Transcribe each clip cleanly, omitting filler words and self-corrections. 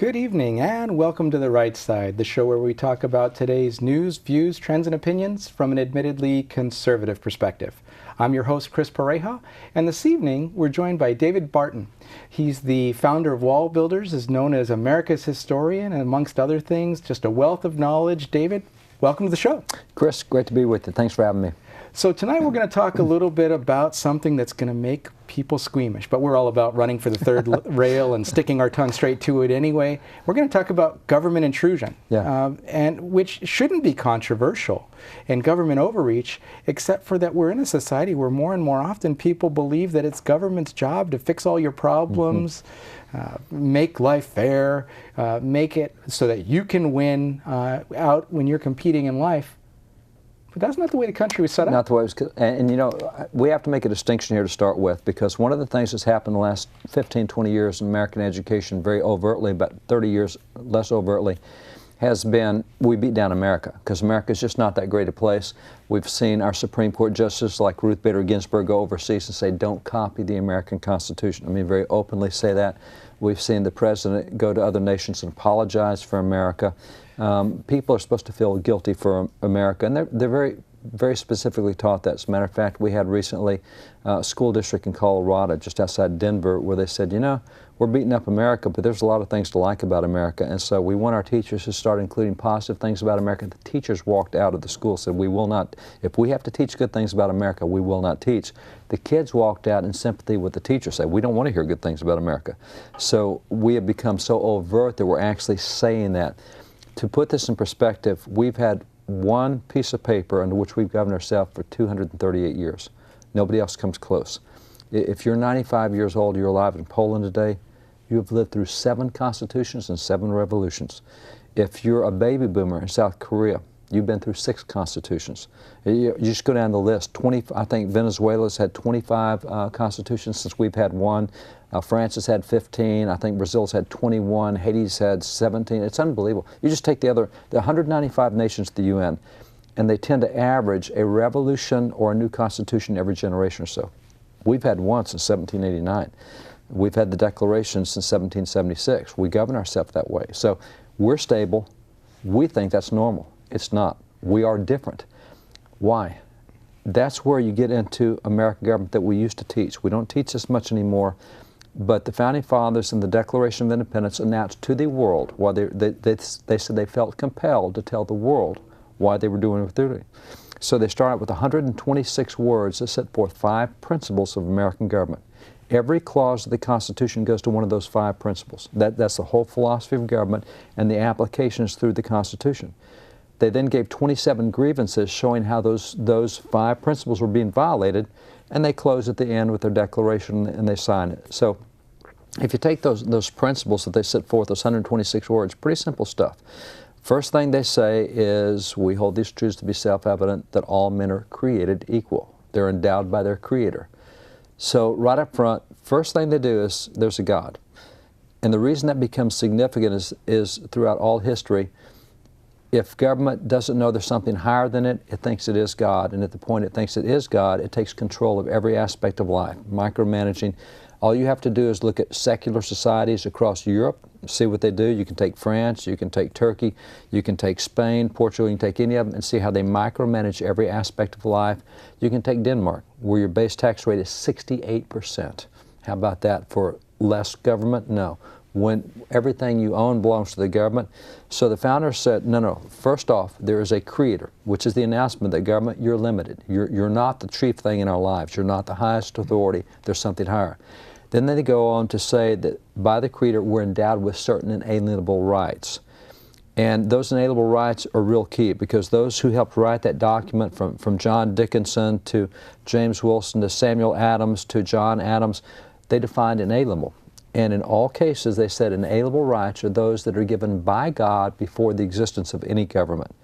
Good evening and welcome to The Right Side, the show where we talk about today's news, views, trends, and opinions from an admittedly conservative perspective. I'm your host, Chris Pareja, and this evening we're joined by David Barton. He's the founder of Wallbuilders, is known as America's historian, and amongst other things, just a wealth of knowledge. David, welcome to the show. Chris, great to be with you. Thanks for having me. So tonight we're going to talk a little bit about something that's going to make people squeamish, but we're all about running for the third rail and sticking our tongue straight to it anyway. We're going to talk about government intrusion, and which shouldn't be controversial, and government overreach, except for that we're in a society where more and more often people believe that it's government's job to fix all your problems, make life fair, make it so that you can win out when you're competing in life. But that's not the way the country was set up. Not the way it was, and you know, we have to make a distinction here to start with, because one of the things that's happened in the last 15, 20 years in American education, very overtly, about 30 years less overtly, has been we beat down America, because America is just not that great a place. We've seen our Supreme Court justices like Ruth Bader Ginsburg go overseas and say, don't copy the American Constitution. I mean, very openly say that. We've seen the president go to other nations and apologize for America. People are supposed to feel guilty for America, and they're very specifically taught that. As a matter of fact, we had recently a school district in Colorado, just outside Denver, where they said, you know, we're beating up America, but there's a lot of things to like about America, and so we want our teachers to start including positive things about America. The teachers walked out of the school, said, we will not, if we have to teach good things about America, we will not teach. The kids walked out in sympathy with the teachers, said, we don't want to hear good things about America. So we have become so overt that we're actually saying that. To put this in perspective, we've had one piece of paper under which we've governed ourselves for 238 years. Nobody else comes close. If you're 95 years old, you're alive in Poland today, you have lived through 7 constitutions and 7 revolutions. If you're a baby boomer in South Korea, you've been through 6 constitutions. You just go down the list. I think Venezuela's had 25 constitutions since we've had one. France has had 15. I think Brazil's had 21. Haiti's had 17. It's unbelievable. You just take the 195 nations at the UN, and they tend to average a revolution or a new constitution every generation or so. We've had one since 1789. We've had the Declaration since 1776. We govern ourselves that way. So we're stable. We think that's normal. It's not. We are different. Why? That's where you get into American government that we used to teach. We don't teach this much anymore, but the Founding Fathers in the Declaration of Independence announced to the world why they said they felt compelled to tell the world why they were doing what they're doing. So they start out with 126 words that set forth 5 principles of American government. Every clause of the Constitution goes to one of those 5 principles. That's the whole philosophy of government, and the application is through the Constitution. They then gave 27 grievances showing how those 5 principles were being violated, and they close at the end with their declaration and they sign it. So if you take those principles that they set forth, those 126 words, pretty simple stuff. First thing they say is, we hold these truths to be self-evident, that all men are created equal. They're endowed by their Creator. So right up front, first thing they do is, there's a God. And the reason that becomes significant is throughout all history, if government doesn't know there's something higher than it, it thinks it is God. And at the point it thinks it is God, it takes control of every aspect of life, micromanaging. All you have to do is look at secular societies across Europe, see what they do. You can take France, you can take Turkey, you can take Spain, Portugal, you can take any of them and see how they micromanage every aspect of life. You can take Denmark, where your base tax rate is 68%. How about that for less government? No. When everything you own belongs to the government. So the founders said, no, first off, there is a Creator, which is the announcement that government, you're limited. You're not the chief thing in our lives. You're not the highest authority. There's something higher. Then they go on to say that by the Creator, we're endowed with certain inalienable rights. And those inalienable rights are real key, because those who helped write that document, from John Dickinson to James Wilson to Samuel Adams to John Adams, they defined inalienable. And in all cases, they said inalienable rights are those that are given by God before the existence of any government.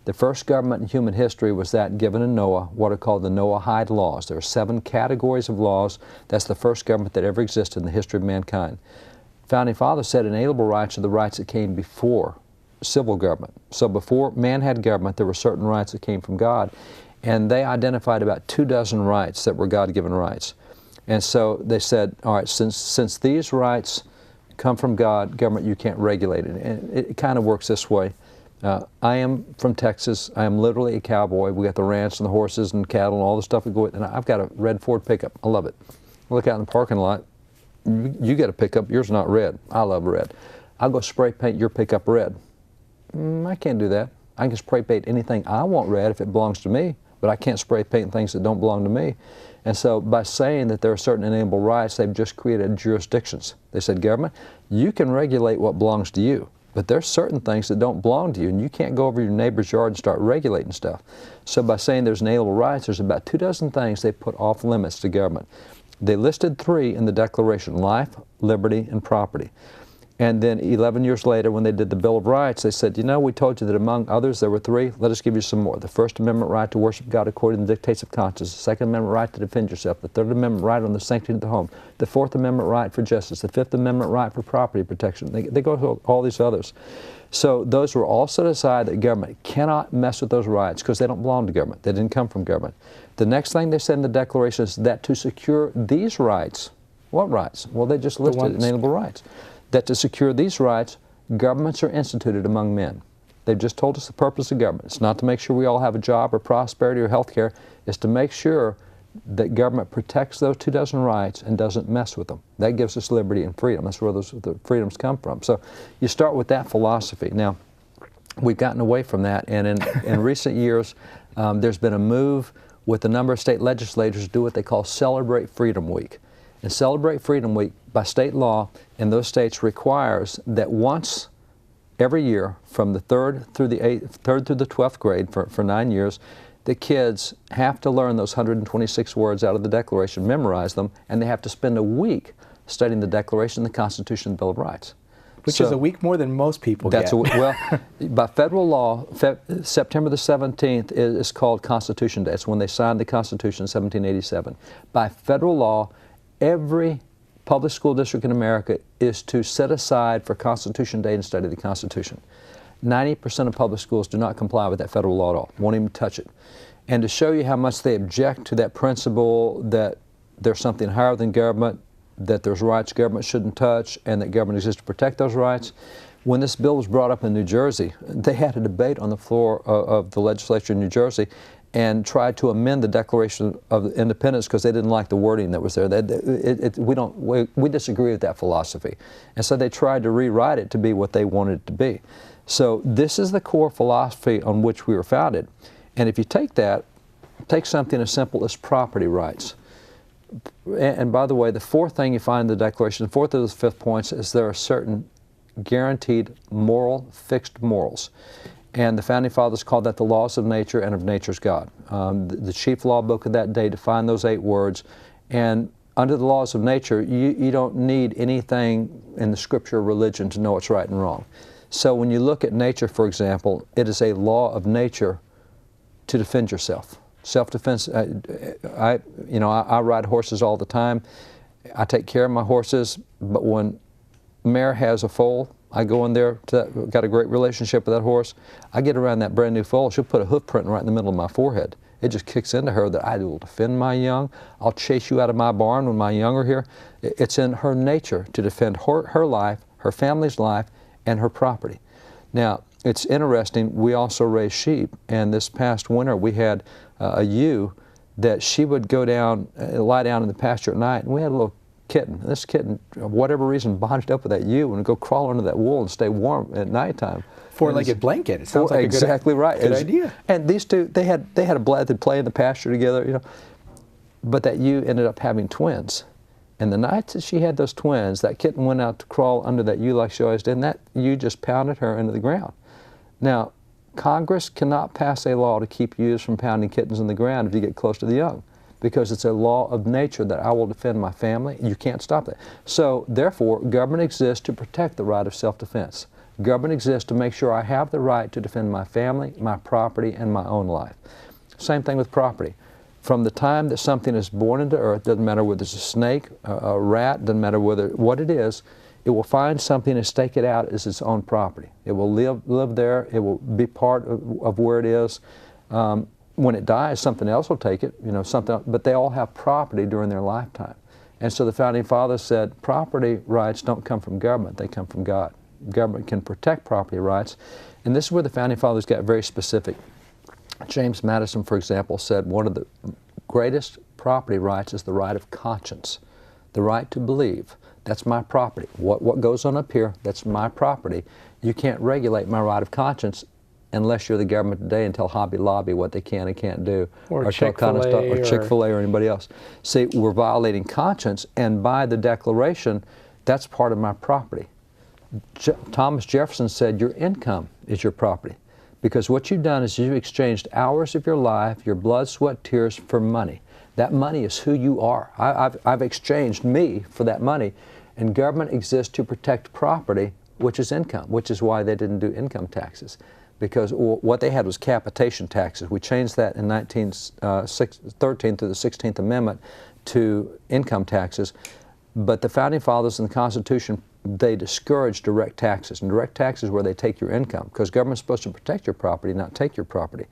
The first government in human history was that given in Noah, what are called the Noahide laws. There are 7 categories of laws. That's the first government that ever existed in the history of mankind. Founding Fathers said inalienable rights are the rights that came before civil government. So before man had government, there were certain rights that came from God, and they identified about 24 rights that were God-given rights. And so they said, all right, since these rights come from God. Government, you can't regulate it. And it kind of works this way. I am from Texas. I am literally a cowboy. We got the ranch and the horses and cattle and all the stuff we go with. And I've got a red Ford pickup. I love it. I look out in the parking lot. You got a pickup. Yours is not red. I love red. I'll go spray paint your pickup red. I can't do that. I can spray paint anything I want red if it belongs to me, but I can't spray paint things that don't belong to me. And so by saying that there are certain inalienable rights, they've just created jurisdictions. They said, government, you can regulate what belongs to you, but there's certain things that don't belong to you, and you can't go over your neighbor's yard and start regulating stuff. So by saying there's inalienable rights, there's about 24 things they put off limits to government. They listed 3 in the Declaration: life, liberty, and property. And then 11 years later, when they did the Bill of Rights, they said, you know, we told you that among others there were 3. Let us give you some more. The First Amendment right to worship God according to the dictates of conscience. The Second Amendment right to defend yourself. The Third Amendment right on the sanctity of the home. The Fourth Amendment right for justice. The Fifth Amendment right for property protection. They go through all these others. So those were all set aside that government cannot mess with those rights because they don't belong to government. They didn't come from government. The next thing they said in the Declaration is that to secure these rights, what rights? Well, they just listed inalienable rights. That to secure these rights, governments are instituted among men. They've just told us the purpose of government. It's not to make sure we all have a job or prosperity or health care. It's to make sure that government protects those 24 rights and doesn't mess with them. That gives us liberty and freedom. That's where the freedoms come from. So you start with that philosophy. Now, we've gotten away from that, and in recent years, there's been a move with a number of state legislators to do what they call Celebrate Freedom Week. And Celebrate Freedom Week, by state law in those states, requires that once every year, from the 3rd through the 12th grade for 9 years, the kids have to learn those 126 words out of the Declaration, memorize them, and they have to spend a week studying the Declaration, the Constitution, and the Bill of Rights. Which is a week more than most people get. Well, by federal law, September the 17th is called Constitution Day. It's when they signed the Constitution in 1787. By federal law, every public school district in America is to set aside for Constitution Day and study the Constitution. 90% of public schools do not comply with that federal law at all, won't even touch it. And to show you how much they object to that principle that there's something higher than government, that there's rights government shouldn't touch, and that government exists to protect those rights, when this bill was brought up in New Jersey, they had a debate on the floor of the legislature in New Jersey and tried to amend the Declaration of Independence because they didn't like the wording that was there. We disagree with that philosophy. And so they tried to rewrite it to be what they wanted it to be. So this is the core philosophy on which we were founded. And if you take that, take something as simple as property rights. And by the way, the fourth thing you find in the Declaration, the fourth of the 5th points, is there are certain guaranteed moral, fixed morals. And the Founding Fathers called that the laws of nature and of nature's God. The chief law book of that day defined those 8 words. And under the laws of nature, you don't need anything in the scripture or religion to know what's right and wrong. So when you look at nature, for example, it is a law of nature to defend yourself. Self-defense, I ride horses all the time. I take care of my horses, but when mare has a foal, I go in there, got a great relationship with that horse. I get around that brand new foal, she'll put a hoof print right in the middle of my forehead. It just kicks into her that I will defend my young. I'll chase you out of my barn when my young are here. It's in her nature to defend her life, her family's life, and her property. Now, it's interesting, we also raise sheep, and this past winter we had a ewe that she would go down, lie down in the pasture at night, and we had a little kitten. And this kitten, for whatever reason, bonded up with that ewe and would go crawl under that wool and stay warm at nighttime. Four-legged blanket. It sounds like exactly right. Good idea. And these two, they had a blast. They'd play in the pasture together, you know. But that ewe ended up having twins. And the nights that she had those twins, that kitten went out to crawl under that ewe like she always did, and that ewe just pounded her into the ground. Now, Congress cannot pass a law to keep ewes from pounding kittens in the ground if you get close to the young, because it's a law of nature that I will defend my family. You can't stop that. So, therefore, government exists to protect the right of self-defense. Government exists to make sure I have the right to defend my family, my property, and my own life. Same thing with property. From the time that something is born into earth, doesn't matter whether it's a snake, a rat, doesn't matter what it is, it will find something and stake it out as its own property. It will live there. It will be part of where it is. When it dies, something else will take it, you know, but they all have property during their lifetime. And so the Founding Fathers said property rights don't come from government, they come from God. Government can protect property rights. And this is where the Founding Fathers got very specific. James Madison, for example, said one of the greatest property rights is the right of conscience, the right to believe. That's my property. What goes on up here, that's my property. You can't regulate my right of conscience unless you're the government today and tell Hobby Lobby what they can and can't do, or Chick-fil-A, or anybody else. See, we're violating conscience, and by the Declaration, that's part of my property. Thomas Jefferson said your income is your property, because what you've done is you've exchanged hours of your life, your blood, sweat, tears for money. That money is who you are. I've exchanged me for that money, and government exists to protect property, which is income, which is why they didn't do income taxes. Because what they had was capitation taxes. We changed that in 1913 through the 16th Amendment to income taxes. But the Founding Fathers and the Constitution, they discouraged direct taxes. And direct taxes where they take your income, because government's supposed to protect your property, not take your property.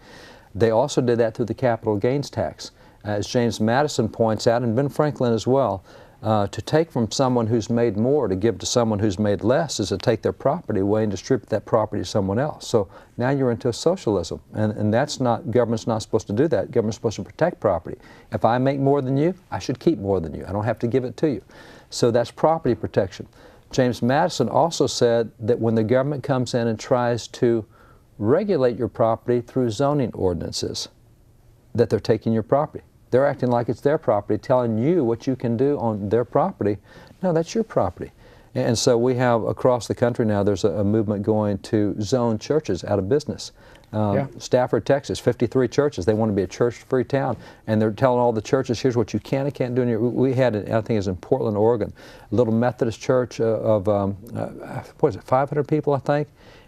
They also did that through the capital gains tax. As James Madison points out, and Ben Franklin as well, to take from someone who's made more to give to someone who's made less is to take their property away and distribute that property to someone else. So now you're into socialism, and that's not, government's not supposed to do that. Government's supposed to protect property. If I make more than you, I should keep more than you. I don't have to give it to you. So that's property protection. James Madison also said that when the government comes in and tries to regulate your property through zoning ordinances, that they're taking your property. They're acting like it's their property, telling you what you can do on their property. No, that's your property. And so we have across the country now, there's a movement going to zone churches out of business. Stafford, Texas, 53 churches. They want to be a church-free town. And they're telling all the churches, here's what you can and can't do. We had, I think it was in Portland, Oregon, a little Methodist church of, what is it, 500 people, I think?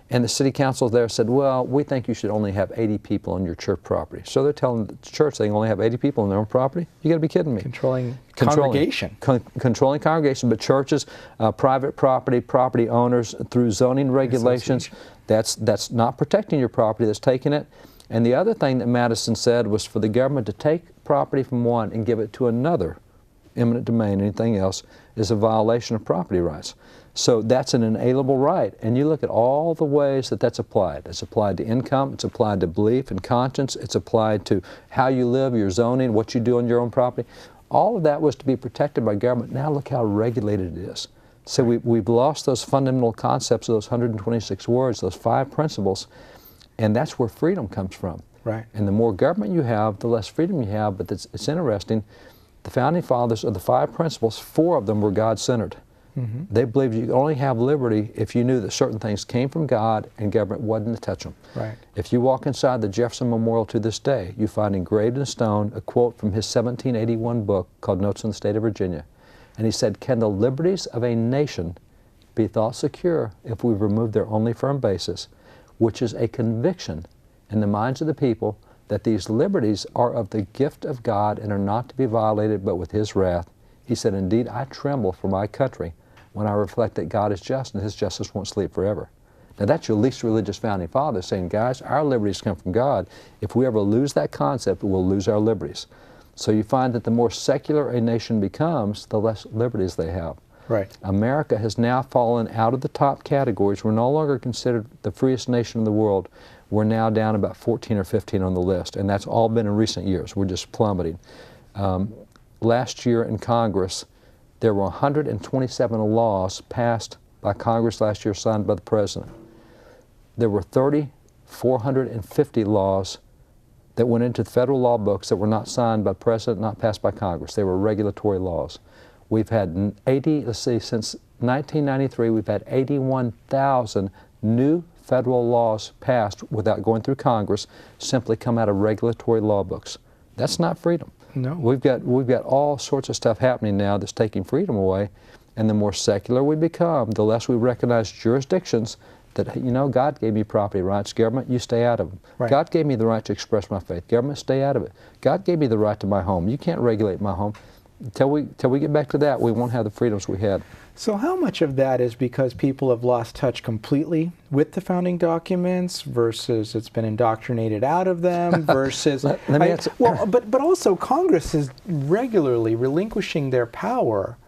And the city council there said, well, we think you should only have 80 people on your church property. So they're telling the church they can only have 80 people on their own property? You got to be kidding me. Controlling congregation. Controlling congregation, but churches, private property, property owners, through zoning regulations, that's not protecting your property, that's taking it. And the other thing that Madison said was for the government to take property from one and give it to another, eminent domain, anything else, is a violation of property rights. So that's an inalienable right, and you look at all the ways that that's applied. It's applied to income, it's applied to belief and conscience, it's applied to how you live, your zoning, what you do on your own property. All of that was to be protected by government. Now look how regulated it is. So we've lost those fundamental concepts of those 126 words, those 5 principles, and that's where freedom comes from. Right. And the more government you have, the less freedom you have, but it's interesting. The Founding Fathers, of the 5 principles, 4 of them were God-centered. Mm-hmm. They believed you could only have liberty if you knew that certain things came from God and government wasn't to touch them. Right. If you walk inside the Jefferson Memorial to this day, you find engraved in stone a quote from his 1781 book called Notes on the State of Virginia. And he said, "Can the liberties of a nation be thought secure if we remove their only firm basis, which is a conviction in the minds of the people that these liberties are of the gift of God and are not to be violated but with His wrath? He said, indeed, I tremble for my country when I reflect that God is just and His justice won't sleep forever." Now that's your least religious Founding Father saying, guys, our liberties come from God. If we ever lose that concept, we'll lose our liberties. So you find that the more secular a nation becomes, the less liberties they have. Right. America has now fallen out of the top categories. We're no longer considered the freest nation in the world. We're now down about 14 or 15 on the list, and that's all been in recent years. We're just plummeting. Last year in Congress, there were 127 laws passed by Congress last year, signed by the President. There were 3,450 laws that went into the federal law books that were not signed by the President, not passed by Congress. They were regulatory laws. We've had since 1993, we've had 81,000 new federal laws passed without going through Congress, simply come out of regulatory law books. That's not freedom. No. We've got all sorts of stuff happening now that's taking freedom away, and the more secular we become, the less we recognize jurisdictions that, you know, God gave me property rights. Government, you stay out of them. Right. God gave me the right to express my faith. Government, stay out of it. God gave me the right to my home. You can't regulate my home. Till we get back to that, we won't have the freedoms we had. So how much of that is because people have lost touch completely with the founding documents versus it's been indoctrinated out of them versus... let me answer. Well, but also Congress is regularly relinquishing their power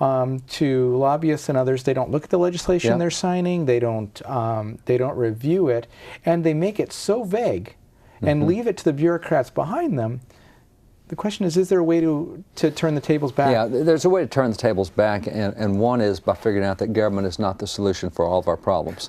to lobbyists and others. They don't look at the legislation they're signing. They don't review it, and they make it so vague and leave it to the bureaucrats behind them. The question is there a way to turn the tables back? Yeah, there's a way to turn the tables back, and one is by figuring out that government is not the solution for all of our problems.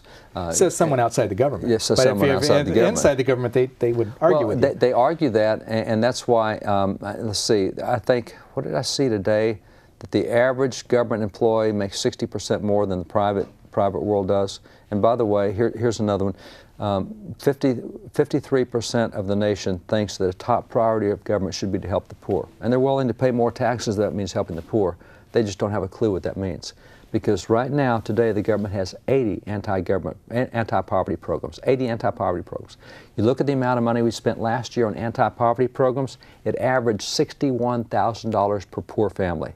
So someone outside the government. Yes, so someone outside the government. Inside the government, they would argue with you. They argue that, and that's why, let's see, I think, what did I see today? That the average government employee makes 60% more than the private world does. And by the way, here's another one. 53% of the nation thinks that a top priority of government should be to help the poor. And they're willing to pay more taxes. That means helping the poor. They just don't have a clue what that means. Because right now, today, the government has 80 anti-poverty programs, 80 anti-poverty programs. You look at the amount of money we spent last year on anti-poverty programs, it averaged $61,000 per poor family.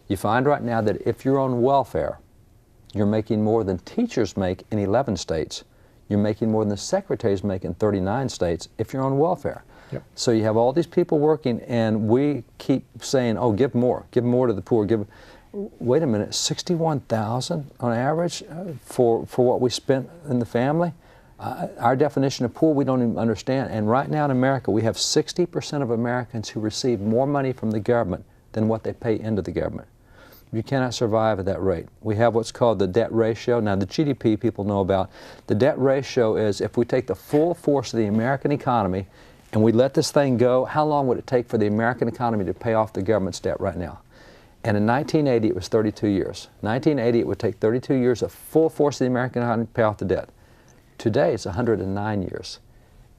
You find right now that if you're on welfare, you're making more than teachers make in 11 states. You're making more than secretaries make in 39 states if you're on welfare. Yep. So you have all these people working, and we keep saying, oh, give more to the poor. Wait a minute, 61,000 on average for what we spent in the family? Our definition of poor, we don't even understand. And right now in America, we have 60% of Americans who receive more money from the government than what they pay into the government. You cannot survive at that rate. We have what's called the debt ratio. Now, the GDP people know about. The debt ratio is if we take the full force of the American economy and we let this thing go, how long would it take for the American economy to pay off the government's debt right now? And in 1980, it was 32 years. 1980, it would take 32 years of full force of the American economy to pay off the debt. Today, it's 109 years.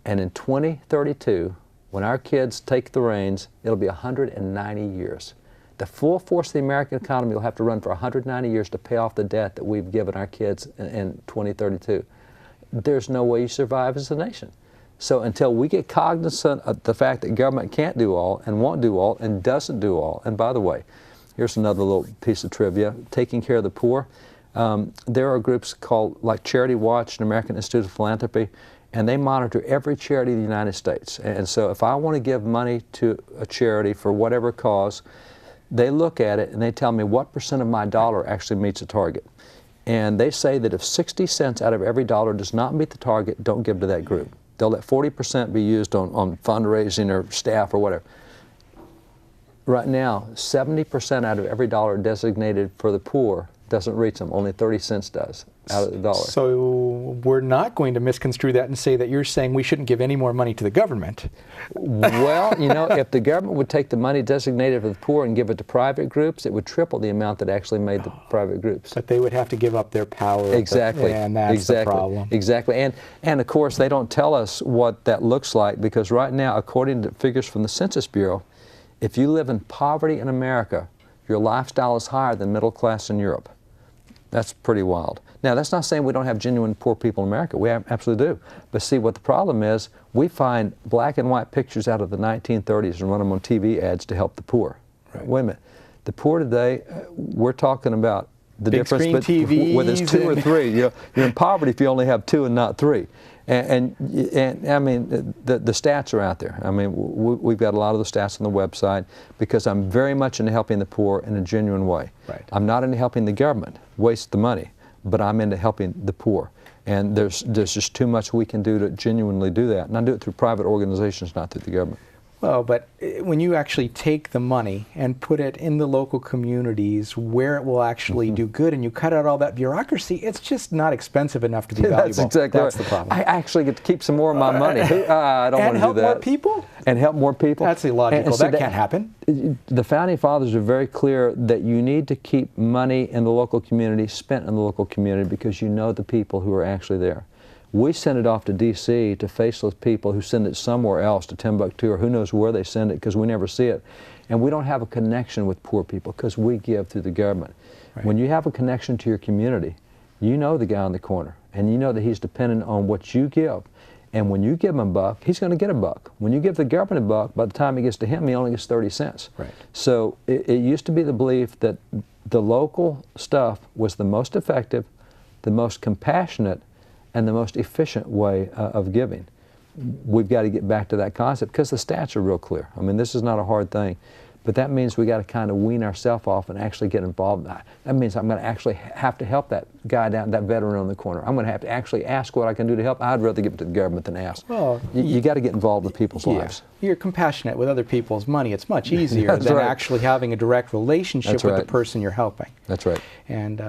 And in 2032, when our kids take the reins, it'll be 190 years. The full force of the American economy will have to run for 190 years to pay off the debt that we've given our kids in 2032. There's no way you survive as a nation. So until we get cognizant of the fact that government can't do all and won't do all and doesn't do all, and by the way, here's another little piece of trivia, taking care of the poor. There are groups called like Charity Watch and American Institute of Philanthropy, and they monitor every charity in the United States. And so if I want to give money to a charity for whatever cause, they look at it and they tell me what % of my dollar actually meets a target. And they say that if 60 cents out of every dollar does not meet the target, don't give to that group. They'll let 40% be used on fundraising or staff or whatever. Right now, 70% out of every dollar designated for the poor doesn't reach them. Only 30 cents does out of the dollar. So we're not going to misconstrue that and say that you're saying we shouldn't give any more money to the government. Well, you know, if the government would take the money designated for the poor and give it to private groups, it would triple the amount that actually made the private groups. But they would have to give up their power. Exactly. And that's the problem. Exactly. And of course, they don't tell us what that looks like, because right now, according to figures from the Census Bureau, if you live in poverty in America, your lifestyle is higher than middle class in Europe. That's pretty wild. Now, that's not saying we don't have genuine poor people in America. We absolutely do. But see, what the problem is, we find black and white pictures out of the 1930s and run them on TV ads to help the poor. Right. Wait a minute. The poor today, we're talking about the big difference TVs, whether it's 2 or 3. You're in poverty if you only have 2 and not 3. And I mean, the stats are out there. I mean, we've got a lot of the stats on the website, because I'm very much into helping the poor in a genuine way. Right. I'm not into helping the government waste the money, but I'm into helping the poor. And there's just too much we can do to genuinely do that. And I do it through private organizations, not through the government. Well, but when you actually take the money and put it in the local communities where it will actually do good, and you cut out all that bureaucracy, it's just not expensive enough to be valuable. That's exactly That's right. the problem. I actually get to keep some more of my money. I don't want to do that. And help more people? And help more people. That's illogical. So that can't happen. The Founding Fathers are very clear that you need to keep money in the local community, spent in the local community, because you know the people who are actually there. We send it off to D.C. to faceless people who send it somewhere else, to Timbuktu, or who knows where they send it, because we never see it. And we don't have a connection with poor people because we give through the government. Right. When you have a connection to your community, you know the guy on the corner, and you know that he's dependent on what you give. And when you give him a buck, he's going to get a buck. When you give the government a buck, by the time it gets to him, he only gets 30 cents. Right. So it used to be the belief that the local stuff was the most effective, the most compassionate, and the most efficient way of giving. We've got to get back to that concept because the stats are real clear. I mean, this is not a hard thing. But that means we got to kind of wean ourselves off and actually get involved. That means I'm going to actually have to help that guy down, that veteran on the corner. I'm going to have to actually ask what I can do to help. I'd rather give it to the government than ask. Well, you got to get involved with people's lives. You're compassionate with other people's money. It's much easier than actually having a direct relationship with the person you're helping. That's right. And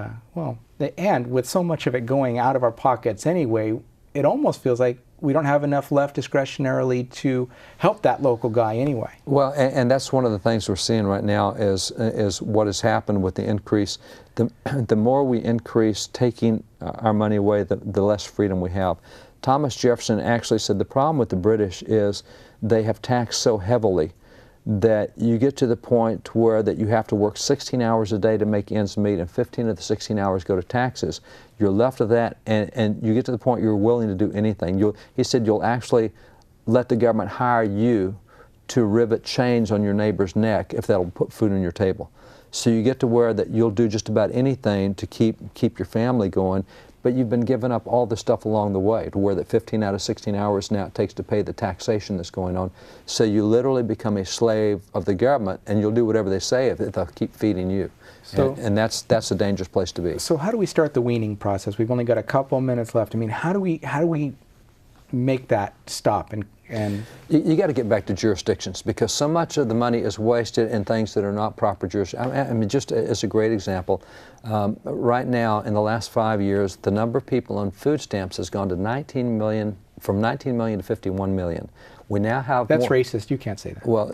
and with so much of it going out of our pockets anyway, it almost feels like we don't have enough left discretionarily to help that local guy anyway. Well, and that's one of the things we're seeing right now is what has happened with the increase. The more we increase taking our money away, the less freedom we have. Thomas Jefferson actually said the problem with the British is they have taxed so heavily that you get to the point where that you have to work 16 hours a day to make ends meet, and 15 of the 16 hours go to taxes. You're left with that, and you get to the point you're willing to do anything. He said you'll actually let the government hire you to rivet chains on your neighbor's neck if that'll put food on your table. So you get to where that you'll do just about anything to keep your family going, but you've been giving up all the stuff along the way to where that 15 out of 16 hours now it takes to pay the taxation that's going on. So you literally become a slave of the government, and you'll do whatever they say if they'll keep feeding you. So, and that's a dangerous place to be. So how do we start the weaning process? We've only got a couple minutes left. I mean, how do we make that stop? And you got to get back to jurisdictions, because so much of the money is wasted in things that are not proper jurisdictions. I mean, just as a great example, right now in the last 5 years, the number of people on food stamps has gone to 19 million, from 19 million to 51 million. We now have That's racist. You can't say that. Well,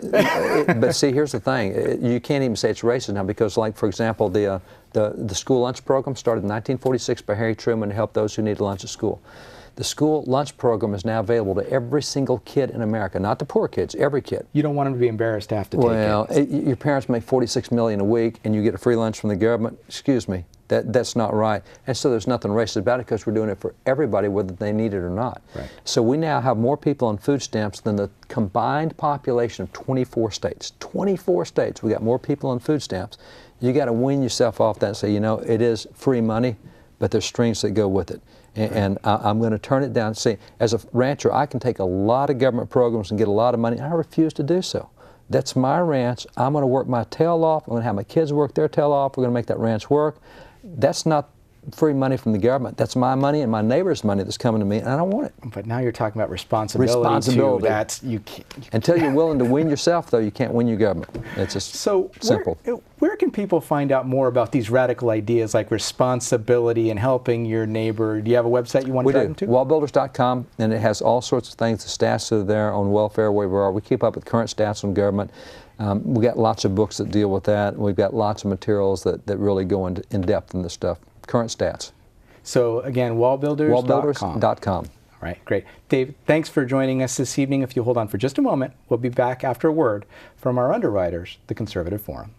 but see, here's the thing. You can't even say it's racist now because, like, for example, the school lunch program started in 1946 by Harry Truman to help those who needed lunch at school. The school lunch program is now available to every single kid in America, not the poor kids, every kid. You don't want them to be embarrassed to have to take it. Well, your parents make $46 million a week and you get a free lunch from the government. Excuse me, that's not right. And so there's nothing racist about it because we're doing it for everybody whether they need it or not. Right. So we now have more people on food stamps than the combined population of 24 states. 24 states, we got more people on food stamps. You got to wean yourself off that and say, you know, it is free money, but there's strings that go with it. And I'm going to turn it down. See, as a rancher, I can take a lot of government programs and get a lot of money, and I refuse to do so. That's my ranch. I'm going to work my tail off. I'm going to have my kids work their tail off. We're going to make that ranch work. That's not free money from the government. That's my money and my neighbor's money that's coming to me, and I don't want it. But now you're talking about responsibility. Too. That's you can't. Until you're willing to wean yourself, though, you can't win your government. It's just simple. Where can people find out more about these radical ideas like responsibility and helping your neighbor? Do you have a website you want to dive into? Wallbuilders.com, and it has all sorts of things. The stats are there on welfare, where we are. We keep up with current stats on government. We've got lots of books that deal with that. We've got lots of materials that really go in depth in this stuff. Current stats. So again, wallbuilders.com. Wallbuilders.com. All right, great. Dave, thanks for joining us this evening. If you hold on for just a moment, we'll be back after a word from our underwriters, the Conservative Forum.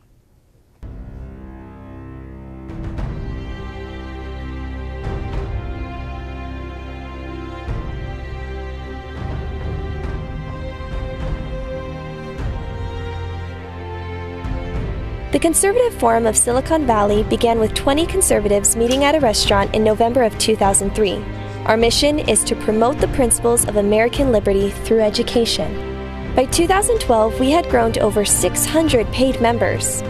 The Conservative Forum of Silicon Valley began with 20 conservatives meeting at a restaurant in November of 2003. Our mission is to promote the principles of American liberty through education. By 2012, we had grown to over 600 paid members.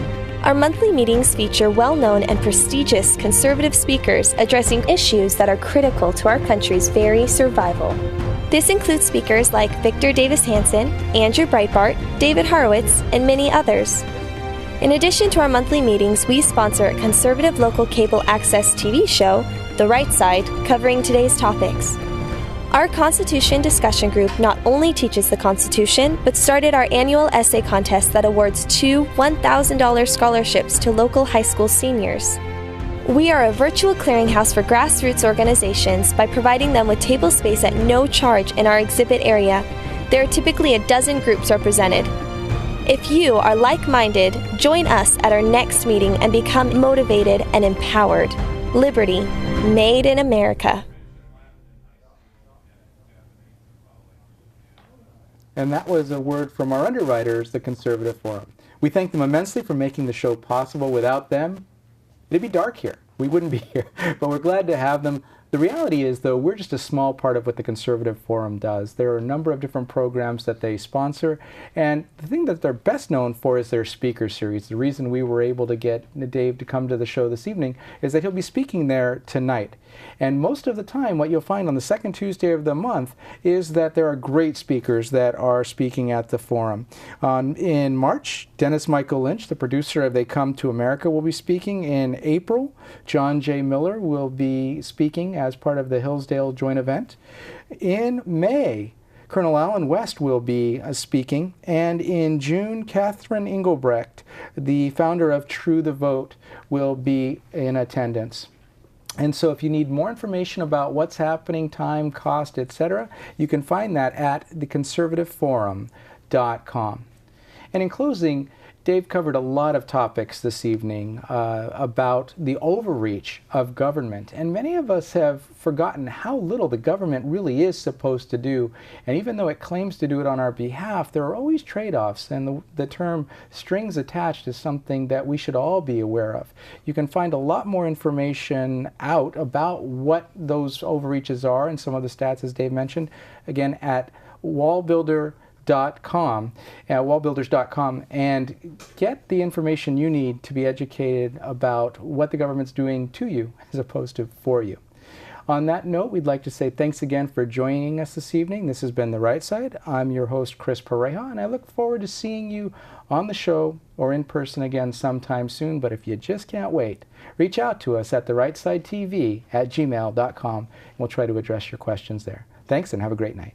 Our monthly meetings feature well-known and prestigious conservative speakers addressing issues that are critical to our country's very survival. This includes speakers like Victor Davis Hanson, Andrew Breitbart, David Horowitz, and many others. In addition to our monthly meetings, we sponsor a conservative local cable access TV show, The Right Side, covering today's topics. Our Constitution discussion group not only teaches the Constitution, but started our annual essay contest that awards 2 $1,000 scholarships to local high school seniors. We are a virtual clearinghouse for grassroots organizations by providing them with table space at no charge in our exhibit area. There are typically a dozen groups represented. If you are like-minded, join us at our next meeting and become motivated and empowered. Liberty, made in America. And that was a word from our underwriters, the Conservative Forum. We thank them immensely for making the show possible. Without them, it'd be dark here. We wouldn't be here. But we're glad to have them. The reality is, though, we're just a small part of what the Conservative Forum does. There are a number of different programs that they sponsor, and the thing that they're best known for is their speaker series. The reason we were able to get Dave to come to the show this evening is that he'll be speaking there tonight. And most of the time, what you'll find on the second Tuesday of the month is that there are great speakers that are speaking at the forum. In March, Dennis Michael Lynch, the producer of They Come to America, will be speaking. In April, John J. Miller will be speaking as part of the Hillsdale joint event. In May, Colonel Alan West will be speaking, and in June, Catherine Engelbrecht, the founder of True the Vote, will be in attendance. And so if you need more information about what's happening, time, cost, etc., you can find that at theconservativeforum.com. And in closing, Dave covered a lot of topics this evening about the overreach of government. And many of us have forgotten how little the government really is supposed to do. And even though it claims to do it on our behalf, there are always trade-offs. And the term strings attached is something that we should all be aware of. You can find a lot more information out about what those overreaches are and some of the stats, as Dave mentioned, again, at wallbuilders.com, and get the information you need to be educated about what the government's doing to you as opposed to for you. On that note, we'd like to say thanks again for joining us this evening. This has been The Right Side. I'm your host, Chris Pareja, and I look forward to seeing you on the show or in person again sometime soon. But if you just can't wait, reach out to us at therightsidetv@gmail.com, and we'll try to address your questions there. Thanks, and have a great night.